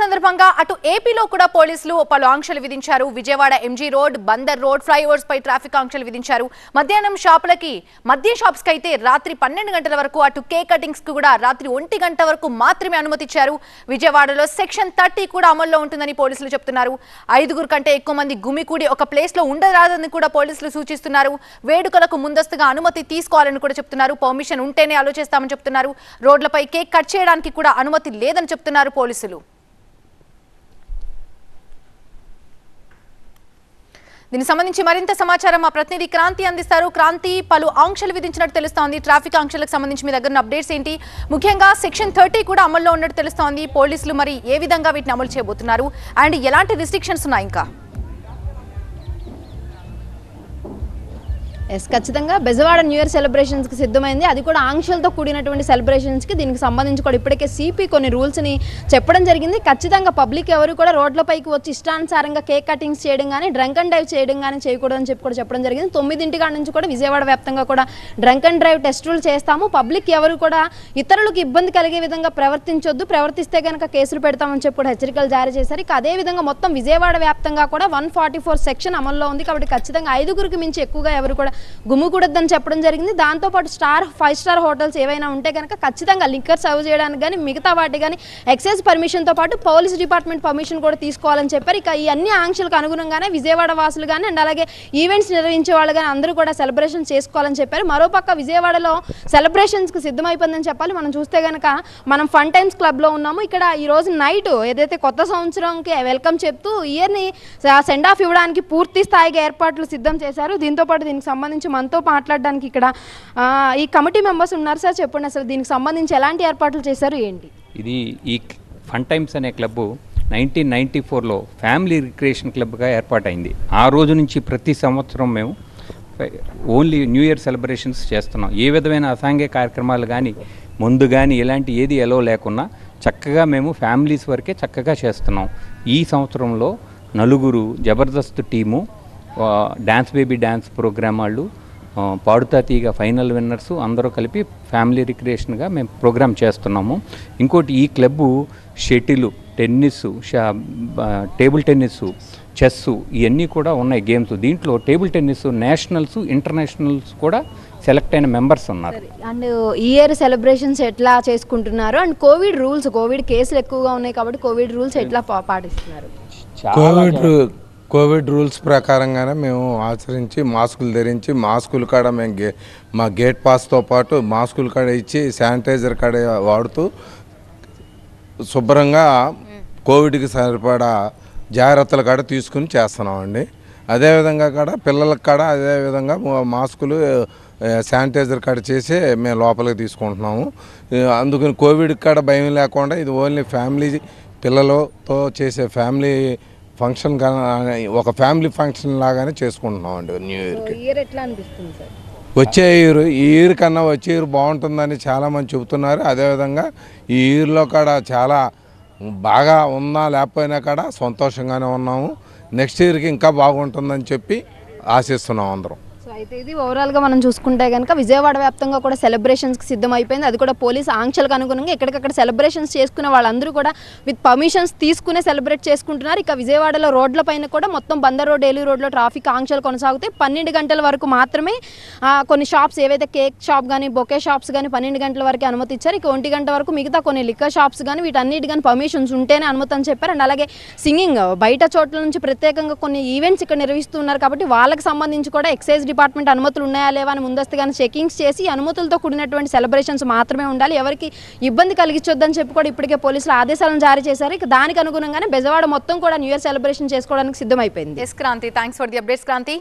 సందర్భంగా అటు ఏపీలో కూడా పోలీసులు పలు ఆంక్షలు విధించారు. Vijayawada MG road, Bandar road, flyovers పై ట్రాఫిక్ ఆంక్షలు విధించారు. మధ్యాహ్నం మద్యం షాప్స్ కి అయితే రాత్రి 12 గంటల వరకు, అటు కేక్ కటింగ్స్ కు కూడా రాత్రి 1 గంట వరకు మాత్రమే అనుమతిచ్చారు. విజయవాడలో సెక్షన్ 30 కూడా అమల్లో ఉంటుందని పోలీసులు చెప్తున్నారు. 5 కంటే ఎక్కువ మంది గుమికూడి ఒక ప్లేస్ లో ఉండరాదని కూడా పోలీసులు సూచిస్తున్నారు. వేడుకలకు ముందస్తుగా అనుమతి తీసుకోవాలని కూడా చెప్తున్నారు. పర్మిషన్ ఉంటేనే ఆలోచిస్తామని చెప్తున్నారు. రోడ్లపై కేక్ కట్ చేయడానికి కూడా అనుమతి లేదని చెప్తున్నారు పోలీసులు. దీనికి సంబంధించి మరింత సమాచారం మా ప్రతినిధి క్రాంతి అందిస్తారు. క్రాంతి, పలు ఆంక్షలు విధించినట్టు తెలుస్తోంది. ట్రాఫిక్ ఆంక్షలకు సంబంధించి మీ దగ్గర అప్డేట్స్ ఏంటి? ముఖ్యంగా సెక్షన్ 30 కూడా అమల్లో ఉన్నట్టు తెలుస్తోంది. పోలీసులు మరి ఏ విధంగా వీటిని అమలు చేయబోతున్నారు అండ్ ఎలాంటి రిస్ట్రిక్షన్స్ ఉన్నాయి? ఇంకా ఖచ్చితంగా బెజవాడ న్యూ ఇయర్ సెలబ్రేషన్స్కి సిద్ధమైంది. అది కూడా ఆంక్షలతో కూడినటువంటి సెలబ్రేషన్స్కి. దీనికి సంబంధించి కూడా ఇప్పటికే సిపి కొన్ని రూల్స్ని చెప్పడం జరిగింది. ఖచ్చితంగా పబ్లిక్ ఎవరు కూడా రోడ్లపైకి వచ్చి ఇష్టానుసారంగా కేక్ కటింగ్స్ చేయడం కానీ, డ్రంక్ అండ్ డ్రైవ్ చేయడం కానీ చేయకూడదని చెప్పి కూడా చెప్పడం జరిగింది. 9 నుంచి కూడా విజయవాడ వ్యాప్తంగా కూడా డ్రంక్ అండ్ డ్రైవ్ టెస్టులు చేస్తాము. పబ్లిక్ ఎవరు కూడా ఇతరులకు ఇబ్బంది కలిగే విధంగా ప్రవర్తించొద్దు, ప్రవర్తిస్తే కనుక కేసులు పెడతామని చెప్పి కూడా హెచ్చరికలు జారీ చేశారు. ఇక అదేవిధంగా మొత్తం విజయవాడ వ్యాప్తంగా కూడా 144 సెక్షన్ అమల్లో ఉంది. కాబట్టి ఖచ్చితంగా 5 మించి ఎక్కువగా ఎవరు కూడా గుమ్ముకూడదని చెప్పడం జరిగింది. దాంతోపాటు 5 స్టార్ హోటల్స్ ఏవైనా ఉంటే కనుక ఖచ్చితంగా లిక్కర్ సర్వ్ చేయడానికి కానీ, మిగతా వాటి కానీ ఎక్సైజ్ పర్మిషన్తో పాటు పోలీస్ డిపార్ట్మెంట్ పర్మిషన్ కూడా తీసుకోవాలని చెప్పారు. ఇక ఈ అన్ని ఆంక్షలకు అనుగుణంగానే విజయవాడ వాసులు కానీ అండ్ అలాగే ఈవెంట్స్ నిర్వహించే వాళ్ళు కానీ అందరూ కూడా సెలబ్రేషన్ చేసుకోవాలని చెప్పారు. మరోపక్క విజయవాడలో సెలబ్రేషన్స్కి సిద్ధమైపోయిందని చెప్పాలి. మనం చూస్తే కనుక మనం ఫన్ టైమ్స్ క్లబ్లో ఉన్నాము. ఇక్కడ ఈ రోజు నైట్ ఏదైతే కొత్త సంవత్సరంకి వెల్కమ్ చెప్తూ ఇయర్ని సెండ్ ఆఫ్ ఇవ్వడానికి పూర్తి స్థాయిగా ఏర్పాట్లు సిద్ధం చేశారు. దీంతోపాటు దీనికి సంబంధించి మనతో మాట్లాడడానికి ఇక్కడ ఈ కమిటీ మెంబర్స్ ఉన్నారు. సార్ చెప్పండి, అసలు దీనికి సంబంధించి ఎలాంటి ఏర్పాట్లు చేశారు, ఏంటి? ఇది ఈ ఫన్ టైమ్స్ అనే క్లబ్ 1994లో ఫ్యామిలీ రిక్రియేషన్ క్లబ్గా ఏర్పాటైంది. ఆ రోజు నుంచి ప్రతి సంవత్సరం మేము ఓన్లీ న్యూ ఇయర్ సెలబ్రేషన్స్ చేస్తున్నాం. ఏ విధమైన అసాంఘిక కార్యక్రమాలు కానీ, ముందు కానీ ఇలాంటి ఏది ఎలో లేకున్నా చక్కగా మేము ఫ్యామిలీస్ వరకే చక్కగా చేస్తున్నాం. ఈ సంవత్సరంలో 4 Jabardasth team, dance baby dance programme వాళ్ళు, పాడుతా తీగ ఫైనల్ విన్నర్సు అందరూ కలిపి ఫ్యామిలీ రిక్రియేషన్గా మేము ప్రోగ్రామ్ చేస్తున్నాము. ఇంకోటి ఈ club shuttle, tennis, table tennis, chess ఇవన్నీ కూడా ఉన్నాయి గేమ్స్. దీంట్లో టేబుల్ టెన్నిస్ నేషనల్స్, ఇంటర్నేషనల్స్ కూడా సెలెక్ట్ అయిన మెంబర్స్ ఉన్నారు. అండ్ ఈ ఇయర్ సెలబ్రేషన్స్ ఎట్లా చేసుకుంటున్నారు? అండ్ కోవిడ్ కేసులు ఎక్కువగా ఉన్నాయి కాబట్టి కోవిడ్ రూల్స్ ఎట్లా పాటిస్తున్నారు? కోవిడ్ రూల్స్ ప్రకారంగానే మేము ఆచరించి మాస్కులు ధరించి, మాస్కులు కాడ మేము మా గేట్ పాస్తో పాటు మాస్కులు కాడ ఇచ్చి శానిటైజర్ కాడ వాడుతూ శుభ్రంగా కోవిడ్కి సరిపడా జాగ్రత్తలు కాడ తీసుకుని చేస్తున్నామండి. అదేవిధంగా కాడ పిల్లలకు కాడ అదేవిధంగా మాస్కులు శానిటైజర్ కాడ చేసి మేము లోపలికి తీసుకుంటున్నాము. అందుకని కోవిడ్ కాడ భయం లేకుండా ఇది ఓన్లీ ఫ్యామిలీ పిల్లలతో చేసే ఫ్యామిలీ ఫంక్షన్, ఒక ఫ్యామిలీ ఫంక్షన్ లాగానే చేసుకుంటున్నాం అండి. న్యూ ఇయర్కి ఎట్లా అనిపిస్తుంది సార్? ఈ ఇయర్ కన్నా వచ్చే ఇయర్ బాగుంటుందని చాలామంది చెబుతున్నారు. అదేవిధంగా ఈ ఇయర్లో కూడా చాలా బాగా ఉన్నా లేకపోయినా కూడా సంతోషంగానే ఉన్నాము. నెక్స్ట్ ఇయర్కి ఇంకా బాగుంటుందని చెప్పి ఆశిస్తున్నాం అందరం. అయితే ఇది ఓవరాల్గా మనం చూసుకుంటే కనుక విజయవాడ వ్యాప్తంగా కూడా సెలబ్రేషన్స్కి సిద్ధమైపోయింది. అది కూడా పోలీస్ ఆంక్షలకు అనుగుణంగా ఎక్కడికక్కడ సెలబ్రేషన్స్ చేసుకునే వాళ్ళందరూ కూడా విత్ పర్మిషన్స్ తీసుకునే సెలబ్రేట్ చేసుకుంటున్నారు. ఇక విజయవాడలో రోడ్లపైన కూడా మొత్తం బందర్ రోడ్, ఏలూరు రోడ్లో ట్రాఫిక్ ఆంక్షలు కొనసాగుతాయి. 12 గంటల వరకు మాత్రమే కొన్ని షాప్స్ ఏవైతే కేక్ షాప్ కానీ, బొకే షాప్స్ కానీ 12 గంటల వరకు అనుమతి ఇచ్చారు. ఇక 1 గంట వరకు మిగతా కొన్ని లిక్కర్ షాప్స్ కానీ వీటన్నిటి కానీ పర్మిషన్స్ ఉంటేనే అనుమతి అని చెప్పారు. అండ్ అలాగే సింగింగ్ బయట చోట్ల నుంచి ప్రత్యేకంగా కొన్ని ఈవెంట్స్ ఇక్కడ నిర్వహిస్తున్నారు కాబట్టి వాళ్ళకి సంబంధించి కూడా ఎక్సైజ్ డిపార్ట్మెంట్ అనుమతులు ఉన్నాయా లేవా అని ముందస్తుగానే చెకింగ్స్ చేసి అనుమతులతో కూడినటువంటి సెలబ్రేషన్స్ మాత్రమే ఉండాలి, ఎవరికి ఇబ్బంది కలిగించొద్దని చెప్పి కూడా ఇప్పటికే పోలీసులు ఆదేశాలను జారీ చేశారు. ఇక దానికి అనుగుణంగానే బెజవాడ మొత్తం కూడా న్యూ ఇయర్ సెలబ్రేషన్ చేసుకోవడానికి సిద్ధమైపోయింది. Kranti, thanks for the updates Kranti.